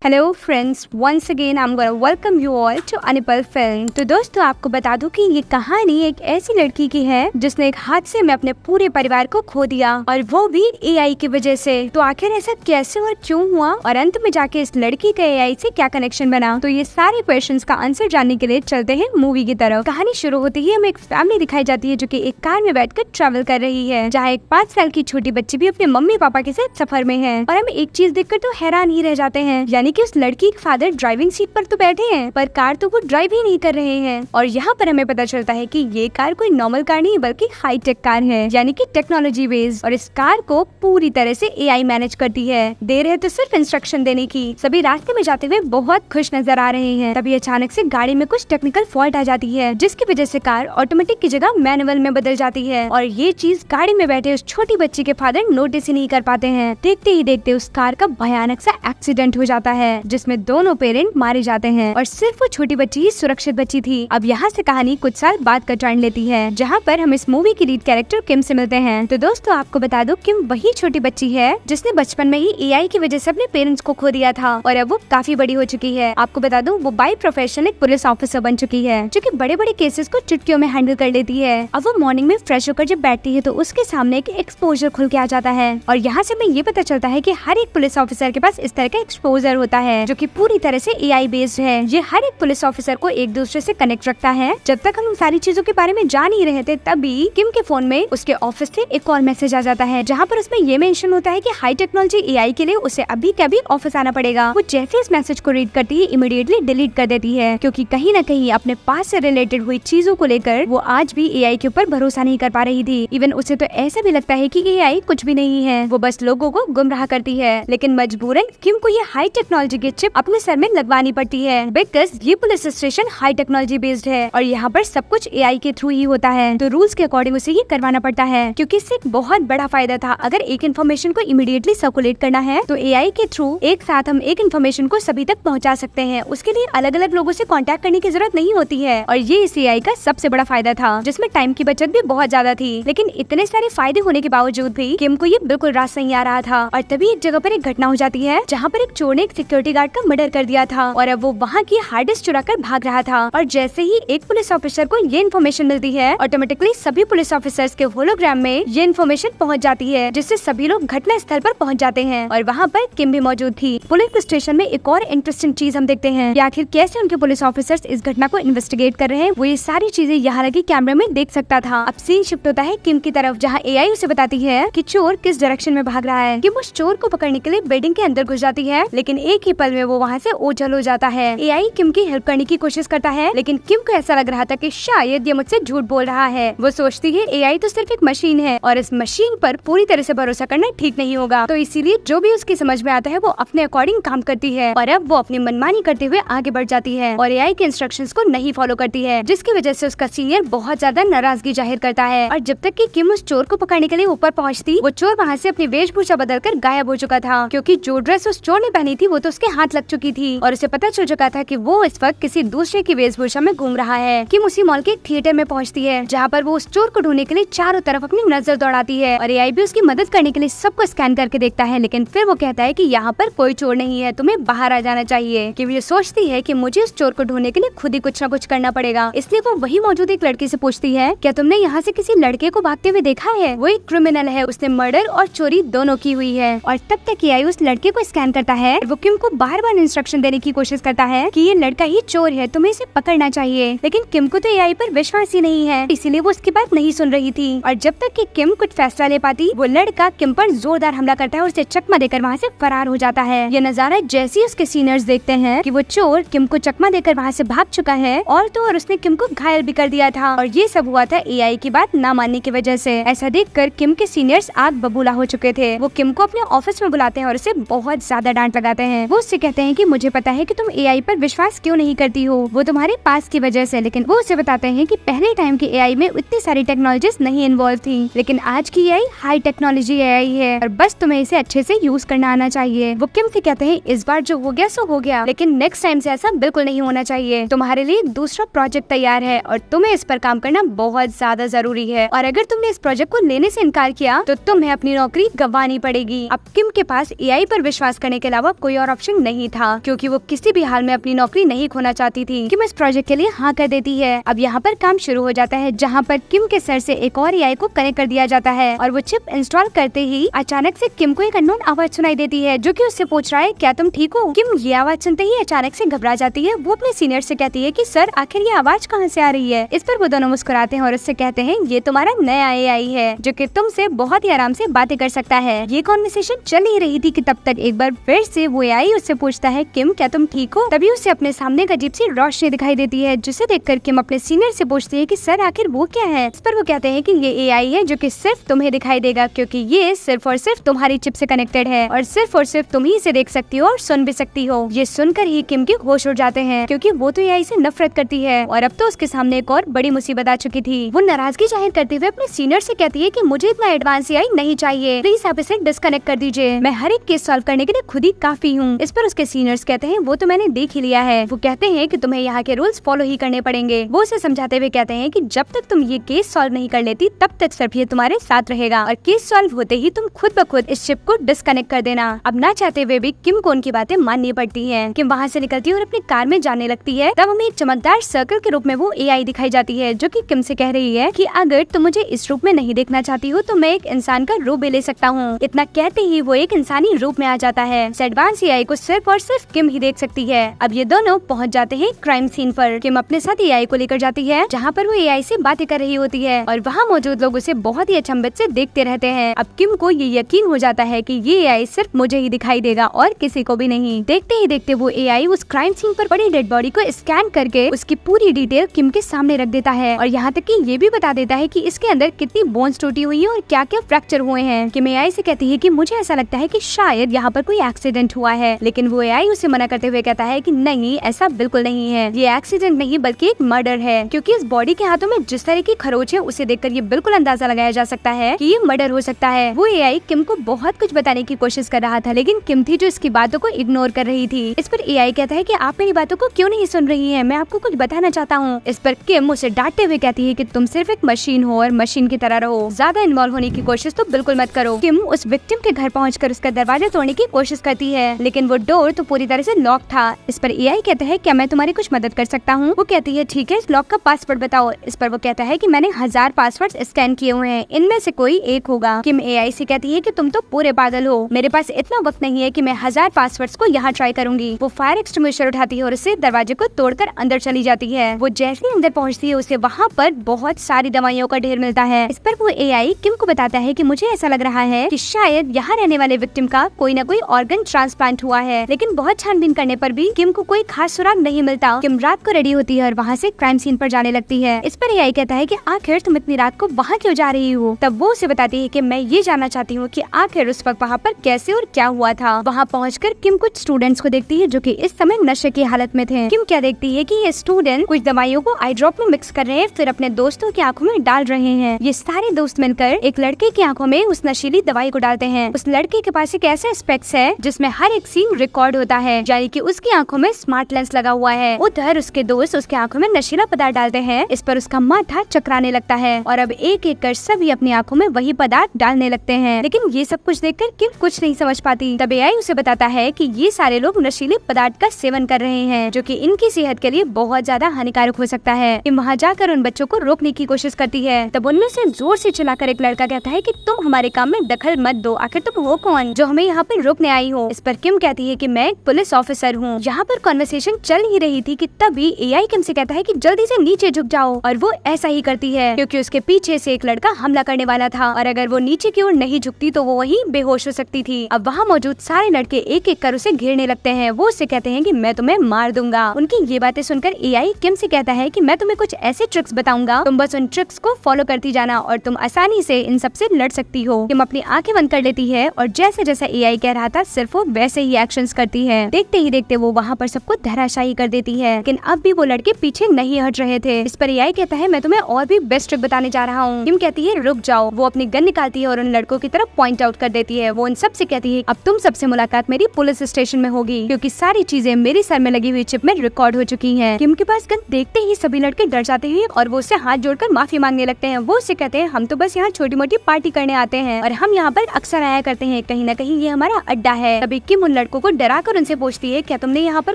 Hello friends, once again I am gonna welcome you all to अनिपल film. तो दोस्तों, आपको बता दूं कि ये कहानी एक ऐसी लड़की की है जिसने एक हादसे में अपने पूरे परिवार को खो दिया, और वो भी एआई की वजह से। तो आखिर ऐसा कैसे और क्यों हुआ, और अंत में जाके इस लड़की का एआई से क्या कनेक्शन बना, तो ये सारे क्वेश्चंस का आंसर जानने के लिए चलते हैं मूवी की तरफ। कहानी शुरू होती ही हमें एक फैमिली दिखाई जाती है जो की एक कार में बैठकर ट्रेवल कर रही है, जहाँ एक 5 साल की छोटी बच्ची भी अपने मम्मी पापा के साथ सफर में है। और हम एक चीज देखकर तो हैरान ही रह जाते हैं, यानी कि उस लड़की के फादर ड्राइविंग सीट पर तो बैठे हैं, पर कार तो वो ड्राइव ही नहीं कर रहे हैं। और यहाँ पर हमें पता चलता है कि ये कार कोई नॉर्मल कार नहीं बल्कि हाई टेक कार है, यानी कि टेक्नोलॉजी बेस्ड। और इस कार को पूरी तरह से एआई मैनेज करती है। देर है तो सिर्फ इंस्ट्रक्शन देने की। सभी रास्ते में जाते हुए बहुत खुश नजर आ रहे हैं। तभी अचानक से गाड़ी में कुछ टेक्निकल फॉल्ट आ जाती है, जिसकी वजह से कार ऑटोमेटिक की जगह मैनुअल में बदल जाती है। और ये चीज गाड़ी में बैठे उस छोटी बच्ची के फादर नोटिस ही नहीं कर पाते हैं। देखते ही देखते उस कार का भयानक सा एक्सीडेंट हो जाता है, जिसमें दोनों पेरेंट मारे जाते हैं, और सिर्फ वो छोटी बच्ची ही सुरक्षित बची थी। अब यहाँ से कहानी कुछ साल बाद का टर्न लेती है, जहाँ पर हम इस मूवी की लीड कैरेक्टर किम से मिलते हैं। तो दोस्तों, आपको बता दो, किम वही छोटी बच्ची है जिसने बचपन में ही एआई की वजह से अपने पेरेंट्स को खो दिया था, और अब वो काफी बड़ी हो चुकी है। आपको बता दूं, वो बाय प्रोफेशन एक पुलिस ऑफिसर बन चुकी है, जो कि बड़े बड़े केसेस को चुटकियों में हैंडल कर लेती है। अब वो मॉर्निंग में फ्रेश होकर जब बैठती है तो उसके सामने एक एक्सपोजर खुल के आ जाता है, और यहाँ से हमें ये पता चलता है कि हर एक पुलिस ऑफिसर के पास इस तरह का एक्सपोजर होता है, जो कि पूरी तरह से एआई बेस्ड है। ये हर एक पुलिस ऑफिसर को एक दूसरे से कनेक्ट रखता है। जब तक हम सारी चीजों के बारे में जान ही रहे थे, तभी किम के फोन में उसके ऑफिस से एक और मैसेज आ जाता है, जहाँ पर उसमें ये मेंशन होता है कि हाई टेक्नोलॉजी एआई के लिए उसे अभी के अभी ऑफिस आना पड़ेगा। वो जैसे इस मैसेज को रीड करती है, इमीडिएटली डिलीट कर देती है, क्योंकि कहीं न कहीं अपने पास से रिलेटेड हुई चीजों को लेकर वो आज भी एआई के ऊपर भरोसा नहीं कर पा रही थी। इवन उसे तो ऐसा भी लगता है कि एआई कुछ भी नहीं है, वो बस लोगों को गुमराह करती है। लेकिन मजबूरन किम को ये हाई टेक्नोलॉजी की चिप अपने सर में लगवानी पड़ती है, बिकॉज ये police station high technology based है, और यहाँ पर सब कुछ एआई के थ्रू ही होता है। तो रूल्स के अकॉर्डिंग उसे ये करवाना पड़ता है, क्योंकि इससे एक बहुत बड़ा फायदा था। अगर एक इन्फॉर्मेशन को इमीडिएटली सर्कुलेट करना है, तो एआई के थ्रू एक साथ हम एक इन्फॉर्मेशन को सभी तक पहुँचा सकते हैं। उसके लिए अलग अलग लोगों से कॉन्टेक्ट करने की जरूरत नहीं होती है, और ये इस एआई का सबसे बड़ा फायदा था, जिसमें टाइम की बचत भी बहुत ज्यादा थी। लेकिन इतने सारे फायदे होने के बावजूद भी किम को ये बिल्कुल रास नहीं आ रहा था। और तभी एक जगह पर एक घटना हो जाती है, जहाँ पर एक चोर ने एक सिक्योरिटी गार्ड का मर्डर कर दिया था, और अब वो वहाँ की हार्ड डिस्क चुराकर भाग रहा था। और जैसे ही एक पुलिस ऑफिसर को ये इन्फॉर्मेशन मिलती है, ऑटोमेटिकली सभी पुलिस ऑफिसर्स के होलोग्राम में ये इन्फॉर्मेशन पहुँच जाती है, जिससे सभी लोग घटना स्थल पर पहुँच जाते हैं। और वहाँ पर किम भी मौजूद थी। पुलिस स्टेशन में एक और इंटरेस्टिंग चीज हम देखते हैं कि आखिर कैसे उनके पुलिस ऑफिसर्स इस घटना को इन्वेस्टिगेट कर रहे हैं। वो ये सारी चीजें यहाँ लगी कैमरे में देख सकता था। अब सीन शिफ्ट होता है किम की तरफ, जहाँ एआई उसे बताती है कि चोर किस डायरेक्शन में भाग रहा है। किम उस चोर को पकड़ने के लिए बिल्डिंग के अंदर घुस जाती है, लेकिन एक ही पल में वो वहाँ से ओझल हो जाता है। एआई किम की हेल्प करने की कोशिश करता है, लेकिन किम को ऐसा लग रहा था कि शायद ये मुझसे झूठ बोल रहा है। वो सोचती है एआई तो सिर्फ एक मशीन है, और इस मशीन पर पूरी तरह से भरोसा करना ठीक नहीं होगा। तो इसीलिए जो भी उसकी समझ में आता है वो अपने अकॉर्डिंग काम करती है, और अब वो अपनी मनमानी करते हुए आगे बढ़ जाती है, और एआई के इंस्ट्रक्शंस को नहीं फॉलो करती है, जिसकी वजह से उसका सीनियर बहुत ज्यादा नाराजगी जाहिर करता है। और जब तक कि किम उस चोर को पकड़ने के लिए ऊपर पहुंचती, वो चोर वहाँ से अपनी वेशभूषा बदलकर गायब हो चुका था, क्योंकि जो ड्रेस उस चोर ने पहनी थी वो तो उसके हाथ लग चुकी थी, और उसे पता चल चुका था कि वो इस वक्त किसी दूसरे की वेशभूषा में घूम रहा है। किम उसी मॉल के थिएटर में पहुंचती है, जहाँ पर वो उस चोर को ढूंढने के लिए चारों तरफ अपनी नजर दौड़ाती है, और एआई भी उसकी मदद करने के लिए सबको स्कैन करके देखता है। लेकिन फिर वो कहता है कि यहाँ पर कोई चोर नहीं है, तुम्हें बाहर आ जाना चाहिए। किम ये सोचती है कि मुझे उस चोर को ढूंढने के लिए खुद ही कुछ न कुछ करना पड़ेगा, इसलिए वो वही मौजूद एक लड़की से पूछती है, क्या तुमने यहाँ से किसी लड़के को भागते हुए देखा है? वो एक क्रिमिनल है, उसने मर्डर और चोरी दोनों की हुई है। और तब तक एआई उस लड़के को स्कैन करता है। वो किम को बार बार इंस्ट्रक्शन देने की कोशिश करता है कि ये लड़का ही चोर है, तुम्हें इसे पकड़ना चाहिए। लेकिन किम को तो एआई पर विश्वास ही नहीं है, इसीलिए वो उसकी बात नहीं सुन रही थी। और जब तक कि किम कुछ फैसला ले पाती, वो लड़का किम पर जोरदार हमला करता है और उसे चकमा देकर वहाँ से फरार हो जाता है। ये नजारा जैसे ही उसके सीनियर्स देखते हैं कि वो चोर किम को चकमा देकर वहाँ से भाग चुका है, और तो और उसने किम को घायल भी कर दिया था, और ये सब हुआ था एआई की बात न मानने की वजह से। ऐसा देखकर किम के सीनियर्स आग बबूला हो चुके थे। वो किम को अपने ऑफिस में बुलाते हैं और उसे बहुत ज्यादा डांट लगाते हैं। वो उससे कहते हैं कि मुझे पता है कि तुम एआई पर विश्वास क्यों नहीं करती हो, वो तुम्हारे पास की वजह से। लेकिन वो उसे बताते हैं कि पहले टाइम की एआई में इतनी सारी टेक्नोलॉजीज नहीं इन्वॉल्व थी, लेकिन आज की एआई हाई टेक्नोलॉजी एआई है, और बस तुम्हें इसे अच्छे से यूज करना आना चाहिए। वो किम से कहते हैं इस बार जो हो गया सो हो गया, लेकिन नेक्स्ट टाइम से ऐसा बिल्कुल नहीं होना चाहिए। तुम्हारे लिए दूसरा प्रोजेक्ट तैयार है, और तुम्हें इस पर काम करना बहुत ज्यादा जरूरी है, और अगर तुमने इस प्रोजेक्ट को लेने से इनकार किया तो तुम्हें अपनी नौकरी गंवानी पड़ेगी। अब किम के पास एआई पर विश्वास करने के अलावा कोई और और ऑप्शन नहीं था, क्योंकि वो किसी भी हाल में अपनी नौकरी नहीं खोना चाहती थी। किम इस प्रोजेक्ट के लिए हाँ कर देती है। अब यहाँ पर काम शुरू हो जाता है, जहाँ पर किम के सर से एक और एआई को कनेक्ट कर दिया जाता है और वो चिप इंस्टॉल करते ही अचानक से किम को एक अननोन आवाज सुनाई देती है, जो कि उससे पूछ रहा है क्या तुम ठीक हो। किम ये आवाज सुनते ही अचानक से घबरा जाती है। वो अपने सीनियर से कहती है कि सर आखिर ये आवाज कहाँ से आ रही है। इस पर वो दोनों मुस्कुराते हैं और उससे कहते हैं ये तुम्हारा नया एआई है, जो कि तुमसे बहुत ही आराम से बातें कर सकता है। ये कॉन्वर्सेशन चल ही रही थी कि तब तक एक बार फिर से वो एआई उससे पूछता है किम क्या तुम ठीक हो। तभी उसे अपने सामने एक अजीब सी रोशनी दिखाई देती है, जिसे देखकर किम अपने सीनियर से पूछती है कि सर आखिर वो क्या है। इस पर वो कहते हैं कि ये एआई है, जो कि सिर्फ तुम्हें दिखाई देगा, क्योंकि ये सिर्फ और सिर्फ तुम्हारी चिप से कनेक्टेड है और सिर्फ तुम ही इसे देख सकती हो और सुन भी सकती हो। ये सुनकर ही किम के होश उड़ जाते हैं, क्योंकि वो तो एआई से नफरत करती है और अब तो उसके सामने एक और बड़ी मुसीबत आ चुकी थी। वो नाराजगी जाहिर करते हुए अपने सीनियर से कहती है कि मुझे इतना एडवांस एआई नहीं चाहिए, प्लीज आप इसे डिस्कनेक्ट कर दीजिए, मैं हर एक केस सॉल्व करने के लिए खुद ही काफी हूँ। इस पर उसके सीनियर्स कहते हैं वो तो मैंने देख ही लिया है। वो कहते हैं कि तुम्हें यहाँ के रूल्स फॉलो ही करने पड़ेंगे। वो उसे समझाते हुए कहते हैं कि जब तक तुम ये केस सॉल्व नहीं कर लेती तब तक सिर्फ ये तुम्हारे साथ रहेगा और केस सॉल्व होते ही तुम खुद ब खुद इस चिप को डिस्कनेक्ट कर देना। अब ना चाहते हुए भी किम को उनकी बातें माननी पड़ती है। किम वहाँ से निकलती है और अपनी कार में जाने लगती है। तब हमें एक चमकदार सर्कल के रूप में वो एआई दिखाई जाती है, जो कि किम से कह रही है कि अगर तुम मुझे इस रूप में नहीं देखना चाहती हो तो मैं एक इंसान का रूप भी ले सकता हूँ। इतना कहते ही वो एक इंसानी रूप में आ जाता है। एडवांस एआई को सिर्फ और सिर्फ किम ही देख सकती है। अब ये दोनों पहुँच जाते हैं क्राइम सीन पर। किम अपने साथ एआई को लेकर जाती है, जहाँ पर वो एआई से बातें कर रही होती है और वहाँ मौजूद लोग उसे बहुत ही अचंभित से देखते रहते हैं। अब किम को ये यकीन हो जाता है कि ये एआई सिर्फ मुझे ही दिखाई देगा और किसी को भी नहीं। देखते ही देखते वो एआई उस क्राइम सीन पर पड़ी डेड बॉडी को स्कैन करके उसकी पूरी डिटेल किम के सामने रख देता है और यहाँ तक कि ये भी बता देता है कि इसके अंदर कितनी बोन्स टूटी हुई है और क्या क्या फ्रैक्चर हुए हैं। किम एआई से कहती है कि मुझे ऐसा लगता है कि शायद यहाँ पर कोई एक्सीडेंट हुआ है, लेकिन वो एआई उसे मना करते हुए कहता है कि नहीं, ऐसा बिल्कुल नहीं है, ये एक्सीडेंट नहीं बल्कि एक मर्डर है, क्योंकि इस बॉडी के हाथों में जिस तरह की खरोच है उसे देखकर ये बिल्कुल अंदाजा लगाया जा सकता है कि ये मर्डर हो सकता है। वो एआई किम को बहुत कुछ बताने की कोशिश कर रहा था, लेकिन किम थी जो इसकी बातों को इग्नोर कर रही थी। इस पर एआई कहता है कि आप मेरी बातों को क्यों नहीं सुन रही हैं, मैं आपको कुछ बताना चाहता हूँ। इस पर किम उसे डांटते हुए कहती है कि तुम सिर्फ एक मशीन हो और मशीन की तरह रहो, ज्यादा इन्वॉल्व होने की कोशिश तो बिल्कुल मत करो। किम उस विक्टिम के घर पहुंचकर उसका दरवाजा तोड़ने की कोशिश करती है, लेकिन वो डोर तो पूरी तरह से लॉक था। इस पर एआई कहता है क्या मैं तुम्हारी कुछ मदद कर सकता हूँ। वो कहती है ठीक है, इस लॉक का पासवर्ड बताओ। इस पर वो कहता है कि मैंने 1000 पासवर्ड स्कैन किए हुए हैं, इनमें से कोई एक होगा। किम एआई से कहती है कि तुम तो पूरे पागल हो, मेरे पास इतना वक्त नहीं है कि मैं 1000 पासवर्ड्स को यहाँ ट्राई करूंगी। वो फायर एक्सटिंग्विशर उठाती है और उससे दरवाजे को तोड़कर अंदर चली जाती है। वो जैसे अंदर पहुँचती है उसे वहाँ पर बहुत सारी दवाइयों का ढेर मिलता है। इस पर वो एआई किम को बताता है कि मुझे ऐसा लग रहा है कि शायद यहाँ रहने वाले विक्टिम का कोई न कोई ऑर्गन ट्रांसप्लांट हुआ है, लेकिन बहुत छानबीन करने पर भी किम को कोई खास सुराग नहीं मिलता। किम रात को रेडी होती है और वहाँ से क्राइम सीन पर जाने लगती है। इस पर एआई कहता है कि आखिर तुम इतनी रात को वहाँ क्यों जा रही हो। तब वो उसे बताती है कि मैं ये जानना चाहती हूँ कि आखिर उस वक्त वहाँ पर कैसे और क्या हुआ था। वहाँ पहुँचकर किम कुछ स्टूडेंट्स को देखती है जो कि इस समय नशे की हालत में थे। किम क्या देखती है कि ये स्टूडेंट कुछ दवाइयों को आई ड्रॉप में मिक्स कर रहे हैं, फिर अपने दोस्तों की आंखों में डाल रहे हैं। ये सारे दोस्त मिलकर एक लड़के की आंखों में उस नशीली दवाई को डालते हैं। उस लड़के के पास एक ऐसा स्पेक्स है जिसमें हर एक सीन रिकॉर्ड होता है, यानी कि उसकी आंखों में स्मार्ट लेंस लगा हुआ है। उधर उसके दोस्त उसके आंखों में नशीला पदार्थ डालते हैं। इस पर उसका माथा चकराने लगता है और अब एक एक कर सभी अपनी आंखों में वही पदार्थ डालने लगते हैं। लेकिन ये सब कुछ देखकर किम कुछ नहीं समझ पाती। तब एआई उसे बताता है कि ये सारे लोग नशीले पदार्थ का सेवन कर रहे हैं, जो कि इनकी सेहत के लिए बहुत ज्यादा हानिकारक हो सकता है। किम वहाँ जाकर उन बच्चों को रोकने की कोशिश करती है। तब उनमें से जोर से चिल्लाकर एक लड़का कहता है कि तुम हमारे काम में दखल मत दो, आखिर तुम हो कौन जो हमें यहाँ पर रोकने आई हो। इस पर किम कहती है कि मैं एक पुलिस ऑफिसर हूँ। यहाँ पर कॉन्वर्सेशन चल ही रही थी कि तभी एआई किम से कहता है कि जल्दी से नीचे झुक जाओ, और वो ऐसा ही करती है क्योंकि उसके पीछे से एक लड़का हमला करने वाला था और अगर वो नीचे की ओर नहीं झुकती तो वो वहीं बेहोश हो सकती थी। अब वहाँ मौजूद सारे लड़के एक एक कर उसे घेरने लगते हैं। वो उससे कहते हैं कि मैं तुम्हें मार दूंगा। उनकी ये बातें सुनकर एआई किम से कहता है कि मैं तुम्हें कुछ ऐसे ट्रिक्स बताऊंगा, तुम बस उन ट्रिक्स को फॉलो करती जाना और तुम आसानी से इन सब से लड़ सकती हो। किम अपनी आंखें बंद कर लेती है और जैसे जैसा एआई कह रहा था सिर्फ वो वैसे ही एक्शंस करती है। देखते ही देखते वो वहाँ पर सबको धराशायी कर देती है, लेकिन अब भी वो लड़के पीछे नहीं हट रहे थे। इस पर एआई कहता है मैं तुम्हें और भी बेस्ट ट्रिक बताने जा रहा हूँ। किम कहती है रुक जाओ। वो अपनी गन निकालती है और उन लड़कों की तरफ पॉइंट आउट कर देती है। वो उन सब से कहती है अब तुम सबसे मुलाकात मेरी पुलिस स्टेशन में होगी, क्योंकि सारी चीजें मेरी सर में लगी हुई चिप में रिकॉर्ड हो चुकी हैं। किम के पास गन देखते ही सभी लड़के डर जाते हैं और वो उससे हाथ जोड़कर माफी मांगने लगते हैं। वो उससे कहते हैं हम तो बस यहाँ छोटी मोटी पार्टी करने आते हैं और हम यहाँ पर अक्सर आया करते हैं, कहीं न कहीं ये हमारा अड्डा है। तभी किम उन लड़कों को डरा कर उनसे पूछती है, क्या तुमने यहाँ पर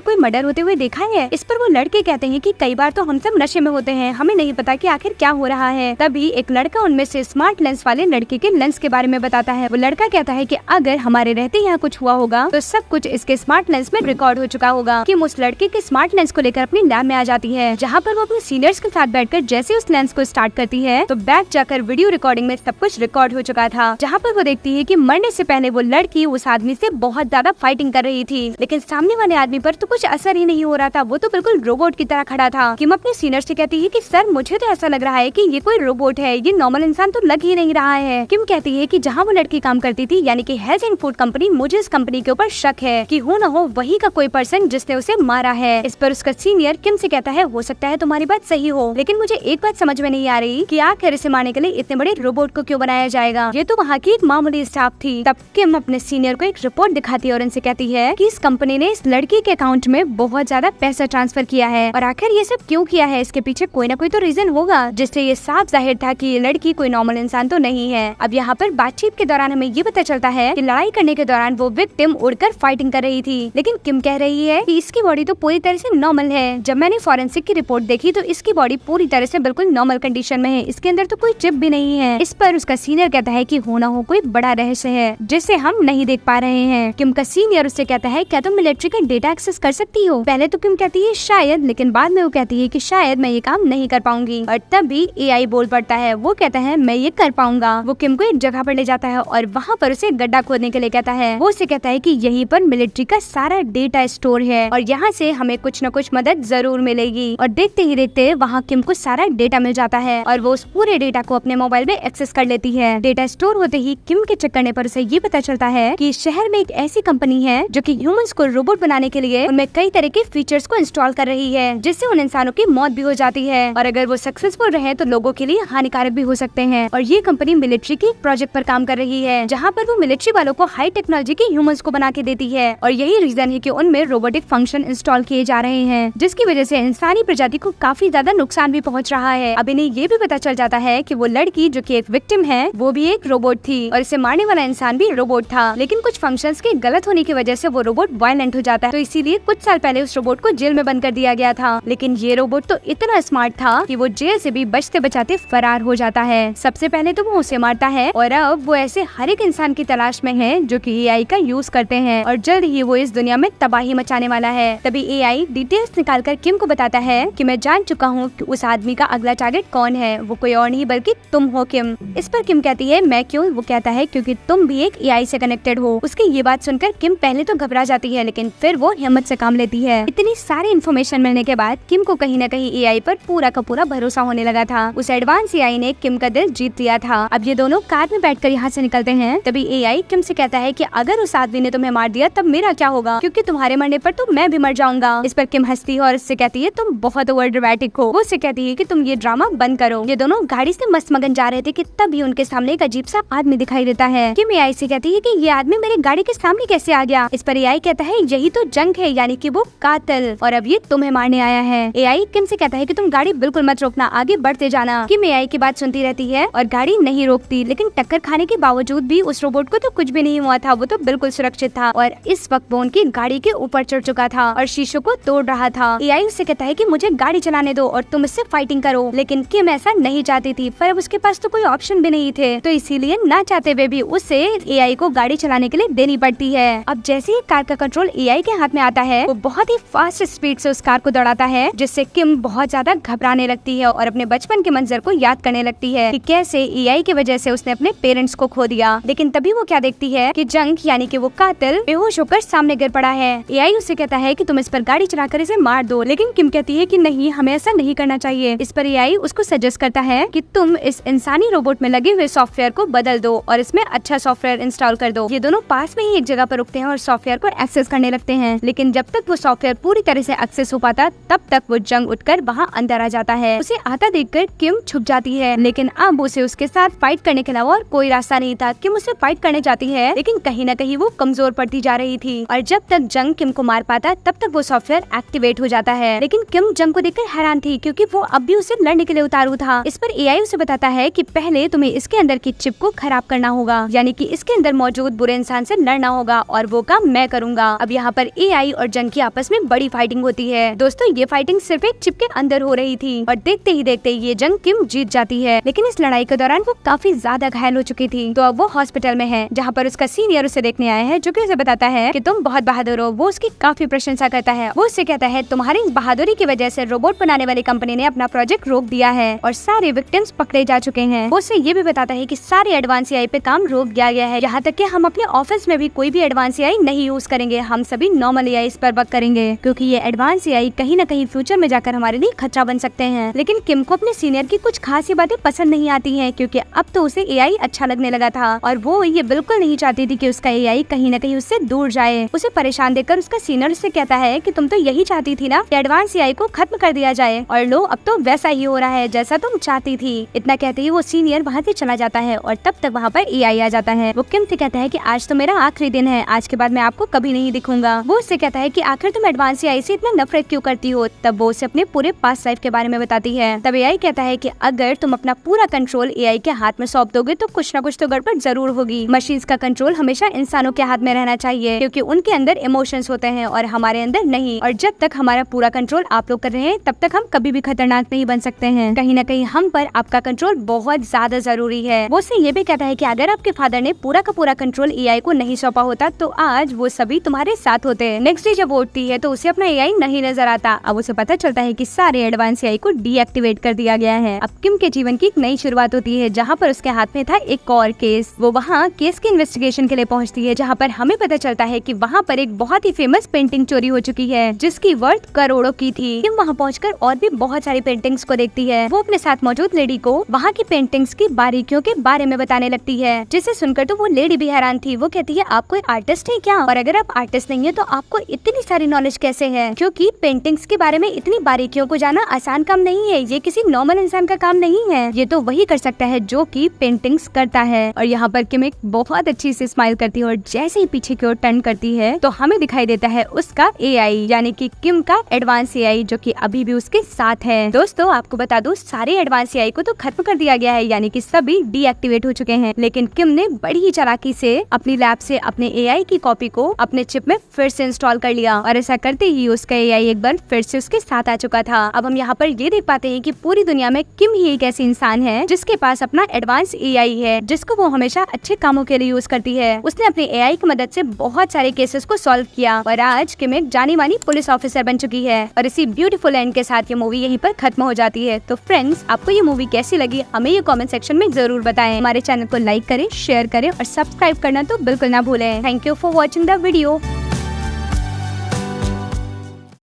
कोई मर्डर होते हुए देखा है? इस पर वो लड़के कहते हैं कि कई बार तो हम सब नशे में होते हैं, हमें नहीं पता कि आखिर क्या हो रहा है। तभी एक लड़का उनमें से स्मार्ट लेंस वाले लड़के के लेंस के बारे में बताता है। वो लड़का कहता है कि अगर हमारे रहते यहाँ कुछ हुआ होगा तो सब कुछ इसके स्मार्ट लेंस में रिकॉर्ड हो चुका होगा। किम उस लड़के के स्मार्ट लेंस को लेकर अपनी लैब में आ जाती है, जहाँ पर वो अपने सीनियर्स के साथ बैठकर जैसे उस लेंस को स्टार्ट करती है तो बैक जाकर वीडियो रिकॉर्डिंग में सब कुछ रिकॉर्ड हो चुका था, जहाँ पर वो देखती है कि मरने से पहले वो लड़की उस आदमी से बहुत ज्यादा फाइटिंग कर रही थी, लेकिन सामने वाले आदमी पर तो कुछ असर ही नहीं हो रहा था, वो तो बिल्कुल रोबोट की तरह खड़ा था। किम अपने सीनियर से कहती है कि सर मुझे तो ऐसा लग रहा है कि ये कोई रोबोट है, ये नॉर्मल इंसान तो लग ही नहीं रहा है। किम कहती है कि जहाँ वो लड़की काम करती थी यानी कि हेल्थ एंड फूड कंपनी, मुझे इस कंपनी के ऊपर शक है कि हो न हो वही का कोई पर्सन जिसने उसे मारा है। इस पर उसका सीनियर किम से कहता है, हो सकता है तुम्हारी बात सही हो, लेकिन मुझे एक बात समझ में नहीं आ रही कि आखिर इसे मारने के लिए इतने बड़े रोबोट को क्यों बनाया जाएगा, ये तो वहाँ की एक मामूली स्टाफ थी। तब किम अपने सीनियर को एक रिपोर्ट दिखाती है और उनसे कहती है कि इस कंपनी ने इस लड़की के अकाउंट में बहुत ज्यादा पैसा ट्रांसफर किया है और आखिर ये सब क्यों किया है, इसके पीछे कोई ना कोई तो रीजन होगा, जिससे ये साफ जाहिर था कि ये लड़की कोई नॉर्मल इंसान तो नहीं है। अब यहाँ पर बातचीत के दौरान हमें ये पता चलता है कि लड़ाई करने के दौरान वो विक्टिम उड़कर फाइटिंग कर रही थी, लेकिन किम कह रही है कि इसकी बॉडी तो पूरी तरह से नॉर्मल है। जब मैंने फॉरेंसिक की रिपोर्ट देखी तो इसकी बॉडी पूरी तरह से बिल्कुल नॉर्मल कंडीशन में है, इसके अंदर तो कोई चिप भी नहीं है। इस पर उसका सीनियर कहता है कि हो ना हो कोई बड़ा रहस्य है जिसे हम नहीं देख पा रहे हैं। किम का सीनियर उससे कहता है, क्या तुम मिलिट्री का डेटा एक्सेस कर सकती हो? पहले तो किम कहती है शायद, लेकिन बाद में वो कहती है कि शायद मैं ये काम नहीं कर पाऊंगी। और तभी एआई बोल पड़ता है, वो कहता है मैं ये कर पाऊंगा। वो किम को एक जगह पर ले जाता है और वहाँ पर उसे गड्ढा खोदने के लिए कहता है। वो उसे कहता है कि यहीं पर मिलिट्री का सारा डेटा स्टोर है और यहाँ से हमें कुछ न कुछ मदद जरूर मिलेगी। और देखते ही देखते वहाँ किम को सारा डेटा मिल जाता है और वो उस पूरे डेटा को अपने मोबाइल में एक्सेस कर लेती है। डेटा स्टोर होते ही किम के चेक करने पर उसे ये पता चलता है कि शहर में एक ऐसी कंपनी है जो कि ह्यूमंस को रोबोट बनाने के लिए उनमें कई तरह के फीचर्स को इंस्टॉल कर रही है, जिससे उन इंसानों की मौत भी हो जाती है और अगर वो सक्सेसफुल रहे तो लोगों के लिए हानिकारक भी हो सकते हैं। और ये कंपनी मिलिट्री के प्रोजेक्ट पर काम कर रही है, जहाँ पर वो मिलिट्री वालों को हाई टेक्नोलॉजी के ह्यूमंस को बना के देती है और यही रीजन है कि उनमें रोबोटिक फंक्शन इंस्टॉल किए जा रहे हैं, जिसकी वजह से इंसानी प्रजाति को काफी ज्यादा नुकसान भी पहुँच रहा है। अब इन्हें ये भी पता चल जाता है कि वो लड़की जो कि एक विक्टिम है वो भी एक रोबोट थी और इसे मारने वाला इंसान भी रोबोट था, लेकिन कुछ फंक्शंस के गलत होने की वजह से वो रोबोट वायलेंट हो जाता है, तो इसीलिए कुछ साल पहले उस रोबोट को जेल में बंद कर दिया गया था। लेकिन ये रोबोट तो इतना स्मार्ट था कि वो जेल से भी बचते बचाते फरार हो जाता है। सबसे पहले तो वो उसे मारता है और अब वो ऐसे हर एक इंसान की तलाश में है जो कि एआई का यूज करते हैं और जल्द ही वो इस दुनिया में तबाही मचाने वाला है। तभी एआई डिटेल्स निकालकर किम को बताता है कि मैं जान चुका हूँ कि उस आदमी का अगला टारगेट कौन है, वो कोई और नहीं बल्कि तुम हो किम। इस पर किम कहती है मैं क्यों? वो कहता है क्योंकि तुम भी एक एआई से कनेक्टेड हो। उसकी ये बात सुनकर किम पहले तो घबरा जाती है, लेकिन फिर वो हिम्मत से काम लेती है। इतनी सारी इन्फॉर्मेशन मिलने के बाद किम को कहीं न कहीं एआई पर पूरा का पूरा भरोसा होने लगा था। उस एडवांस एआई ने किम का दिल जीत लिया था। अब ये दोनों कार में बैठकर यहाँ से निकलते हैं। तभी एआई किम से कहता है कि अगर उस आदमी ने तुम्हें मार दिया तब मेरा क्या होगा, क्योंकि तुम्हारे मरने पर तो मैं भी मर जाऊंगा। इस पर किम हंसती है और इससे कहती है तुम बहुत ओवर ड्रामेटिक हो। वो उससे कहती है कि तुम ये ड्रामा बंद करो। ये दोनों गाड़ी से मस्त मगन जा रहे थे कि तभी उनके सामने एक अजीब सा आदमी दिखाई देता है। किम एआई से कहती है कि ये आदमी मेरी गाड़ी के सामने कैसे आ गया? इस पर एआई कहता है यही तो जंग है, यानी कि वो कातिल, और अब ये तुम्हें मारने आया है। एआई किम से कहता है कि तुम गाड़ी बिल्कुल मत रोकना, आगे बढ़ते जाना। किम एआई की बात सुनती रहती है और गाड़ी नहीं रोकती, लेकिन टक्कर खाने के बावजूद भी उस रोबोट को तो कुछ भी नहीं हुआ था, वो तो बिल्कुल सुरक्षित था और इस वक्त वो उनकी गाड़ी के ऊपर चढ़ चुका था और शीशों को तोड़ रहा था। एआई उससे कहता है कि मुझे गाड़ी चलाने दो और तुम इससे फाइटिंग करो, लेकिन किम ऐसा नहीं चाहती थी, पर अब उसके पास तो कोई ऑप्शन भी नहीं थे, तो इसीलिए ना चाहते हुए भी उसे एआई को गाड़ी चलाने के लिए देनी पड़ती है। अब जैसे ही कार का कंट्रोल एआई के हाथ में आता है, वो बहुत ही फास्ट स्पीड से उस कार को दौड़ाता है, जिससे किम बहुत ज्यादा घबराने लगती है और अपने बचपन के मंजर को याद करने लगती है कि कैसे एआई की वजह से उसने अपने पेरेंट्स को खो दिया। लेकिन तभी वो क्या देखती है कि जंग यानी कि वो कातिल बेहोश होकर सामने गिर पड़ा है। एआई उससे कहता है कि तुम इस पर गाड़ी चलाकर इसे मार दो, लेकिन किम कहती है कि नहीं, हमें ऐसा नहीं करना चाहिए। इस पर एआई उसको सजेस्ट करता है कि तुम इस इंसानी रोबोट में लगे हुए सॉफ्टवेयर को बदल दो और इसमें अच्छा सॉफ्टवेयर इंस्टॉल कर दो। ये दोनों पास में ही एक जगह पर रुकते हैं और सॉफ्टवेयर को एक्सेस करने लगते हैं, लेकिन जब तक वो सॉफ्टवेयर पूरी तरह से एक्सेस हो पाता तब तक वो जंग उठकर वहाँ अंदर आ जाता है। उसे आता देखकर किम छुप जाती है, लेकिन अब उसे उसके साथ फाइट करने के अलावा और कोई रास्ता नहीं था। किम उसे फाइट करने जाती है, लेकिन कहीं न कहीं वो कमजोर पड़ती जा रही थी और जब तक जंग किम को मार पाता तब तक वो सॉफ्टवेयर एक्टिवेट हो जाता है। लेकिन किम जंग को देखकर हैरान थी, क्योंकि वो अब भी उसे लड़ने के लिए उतारू था। इस पर एआई उसे बताता है कि पहले तुम्हें इसके अंदर की चिप को खराब करना होगा, यानी कि इसके अंदर मौजूद बुरे इंसान से लड़ना होगा और वो काम मैं करूंगा। अब यहाँ पर AI और जंग की आपस में बड़ी फाइटिंग होती है। दोस्तों ये फाइटिंग सिर्फ एक चिप के अंदर हो रही थी और देखते ही देखते ये जंग किम जीत जाती है, लेकिन इस लड़ाई के दौरान वो काफी ज्यादा घायल हो चुकी थी। तो अब वो हॉस्पिटल में है, जहाँ पर उसका सीनियर उसे देखने आया है, जो कि उसे बताता है कि तुम बहुत बहादुर हो। वो उसकी काफी प्रशंसा करता है। वो उससे कहता है तुम्हारी इस बहादुरी की वजह से रोबोट बनाने वाली कंपनी ने अपना प्रोजेक्ट रोक दिया है और सारे विक्टिम्स पकड़े जा चुके हैं। वो उससे ये भी बताता है कि सारे एडवांस AI पे काम रोक दिया गया है, यहाँ तक कि हम अपने ऑफिस में भी कोई भी एडवांस AI नहीं यूज करेंगे। हम सभी नॉर्मल AI पर वर्क करेंगे, क्योंकि ये एडवांस AI कहीं न कहीं फ्यूचर में जाकर हमारे लिए खतरा बन सकते हैं। लेकिन किम को अपने सीनियर की कुछ खास बातें पसंद नहीं आती हैं, क्योंकि अब तो उसे AI अच्छा लगने लगा था और वो ये बिल्कुल नहीं चाहती थी कि उसका AI कहीं न कहीं उससे दूर जाए। उसे परेशान देखकर उसका सीनियर उससे कहता है कि तुम तो यही चाहती थी ना कि एडवांस AI को खत्म कर दिया जाए, और लो अब तो वैसा ही हो रहा है जैसा तुम चाहती थी। इतना कहते ही वो सीनियर वहाँ से चला जाता है और तब तक वहाँ पर AI आ जाता है। वो किम से कहता है कि आज तो मेरा आखिरी दिन है, आज के बाद मैं आपको कभी नहीं दिखूंगा। वो उससे कहता है कि आखिर तुम एडवांस AI से इतना नफरत क्यों करती हो। तब वो उसे अपने पूरे पास्ट लाइफ के बारे में बताती है। तब AI कहता है कि अगर तुम अपना पूरा कंट्रोल AI के हाथ में सौंप दोगे तो कुछ न कुछ तो गड़बड़ जरूर होगी। मशीन्स का कंट्रोल हमेशा इंसानों के हाथ में रहना चाहिए, क्योंकि उनके अंदर इमोशंस होते हैं और हमारे अंदर नहीं। और जब तक हमारा पूरा कंट्रोल आप लोग कर रहे हैं तब तक हम कभी भी खतरनाक नहीं बन सकते हैं। कहीं न कहीं हम पर आपका कंट्रोल बहुत ज्यादा जरूरी है। वो उससे ये भी कहता है कि अगर आपके फादर ने पूरा का पूरा कंट्रोल AI को नहीं सौंपा होता तो आज वो सभी तुम्हारे साथ होते। नेक्स्ट डे जब वो उठती है तो उसे अपना AI नहीं नजर आता। अब उसे पता चलता है कि सारे एडवांस AI को डीएक्टिवेट कर दिया गया है। अब किम के जीवन की एक नई शुरुआत होती है, जहाँ पर उसके हाथ में था एक और केस। वो वहाँ केस की इन्वेस्टिगेशन के लिए पहुँचती है, जहाँ पर हमें पता चलता है कि वहाँ पर एक बहुत ही फेमस पेंटिंग चोरी हो चुकी है, जिसकी वर्थ करोड़ों की थी। किम वहाँ पहुँचकर और भी बहुत सारी पेंटिंग्स को देखती है। वो अपने साथ मौजूद लेडी को वहाँ की पेंटिंग्स की बारीकियों के बारे में बताने लगती है, जिसे सुनकर तो वो लेडी भी हैरान थी। वो कहती है आप कोई आर्टिस्ट है क्या, और अगर आप आर्टिस्ट नहीं है तो आपको इतनी सारी नॉलेज कैसे है, क्योंकि पेंटिंग्स के बारे में इतनी बारीकियों को जाना आसान काम नहीं है। ये किसी नॉर्मल इंसान का काम नहीं है, ये तो वही कर सकता है जो कि पेंटिंग्स करता है। और यहाँ पर किम एक बहुत अच्छी से स्माइल करती है और जैसे ही पीछे की ओर टर्न करती है तो हमें दिखाई देता है उसका AI, यानी कि किम का एडवांस AI, जो कि अभी भी उसके साथ है। दोस्तों आपको बता दूं सारे एडवांस AI को तो खत्म कर दिया गया है, यानी कि सभी डीएक्टिवेट हो चुके हैं। लेकिन किम ने बड़ी ही चालाकी से अपनी लैब से अपने AI की कॉपी को अपने चिप में फिर से इंस्टॉल कर लिया, और ऐसा करते ही उसका AI एक बार फिर से उसके साथ आ चुका था। अब हम यहाँ पर ये देख पाते हैं कि पूरी दुनिया में किम ही एक ऐसी इंसान है जिसके पास अपना एडवांस AI है, जिसको वो हमेशा अच्छे कामों के लिए यूज करती है। उसने अपने AI की मदद से बहुत सारे केसेस को सॉल्व किया और आज किम एक जानी मानी पुलिस ऑफिसर बन चुकी है। और इसी ब्यूटीफुल एंड के साथ ये मूवी यहीं पर खत्म हो जाती है। तो फ्रेंड्स आपको ये मूवी कैसी लगी हमें ये कमेंट सेक्शन में जरूर बताएं। हमारे चैनल को लाइक करें, शेयर करें और सब्सक्राइब करना तो बिल्कुल ना भूलें। Thank you for watching the video.